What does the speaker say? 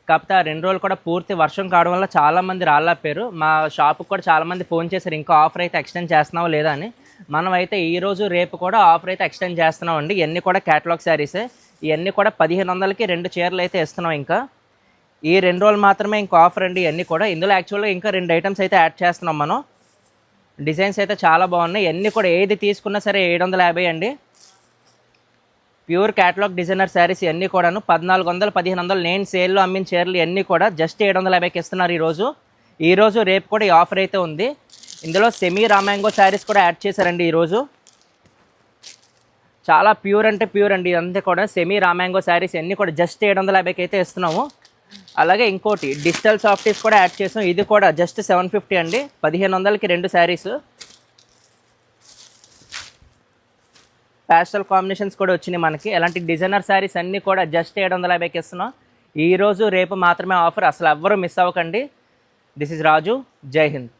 కాకపోతే ఆ 2 రోజులు కూడా పూర్తి వర్షం కావడం వల్ల చాలామంది రాలేకపోయారు. మా షాప్కి కూడా చాలామంది ఫోన్ చేశారు, ఇంకా ఆఫర్ అయితే ఎక్స్టెండ్ చేస్తున్నావా లేదా అని. మనం అయితే ఈరోజు రేపు కూడా ఆఫర్ అయితే ఎక్స్టెండ్ చేస్తున్నామండి. ఇవన్నీ కూడా క్యాటలాగ్ శారీసే. ఇవన్నీ కూడా 1500కి 2 చీరలు అయితే ఇస్తున్నాం. ఇంకా ఈ 2 రోజులు మాత్రమే ఇంకా ఆఫర్ అండి ఇవన్నీ కూడా. ఇందులో యాక్చువల్గా ఇంకా 2 ఐటమ్స్ అయితే యాడ్ చేస్తున్నాం మనం. డిజైన్స్ అయితే చాలా బాగున్నాయి. ఇవన్నీ కూడా ఏది తీసుకున్నా సరే 750 అండి. ప్యూర్ క్యాటలాగ్ డిజైనర్ శారీస్ ఇవన్నీ కూడాను 1400, 1500 నేను సేల్లో అమ్మిన చీరలు ఇవన్నీ కూడా జస్ట్ 750కి ఇస్తున్నారు ఈరోజు రేపు కూడా ఈ ఆఫర్ అయితే ఉంది. ఇందులో సెమీ రామాంగో శారీస్ కూడా యాడ్ చేశారండి ఈరోజు. చాలా ప్యూర్ అంటే ప్యూర్ అండి ఇదంతా కూడా. సెమీ రామాంగో శారీస్ అన్నీ కూడా జస్ట్ 750కి అయితే ఇస్తున్నాము. అలాగే ఇంకోటి డిజిటల్ సాఫ్టీస్ కూడా యాడ్ చేసాం. ఇది కూడా జస్ట్ 750 అండి. 1500కి 2 శారీస్. ప్యాస్టల్ కాంబినేషన్స్ కూడా వచ్చినాయి మనకి. ఎలాంటి డిజైనర్ శారీస్ అన్నీ కూడా జస్ట్ 750కి ఇస్తున్నాం. ఈరోజు రేపు మాత్రమే ఆఫర్, అసలు ఎవ్వరూ మిస్ అవ్వకండి. దిస్ ఇస్ రాజు. జై హింద్.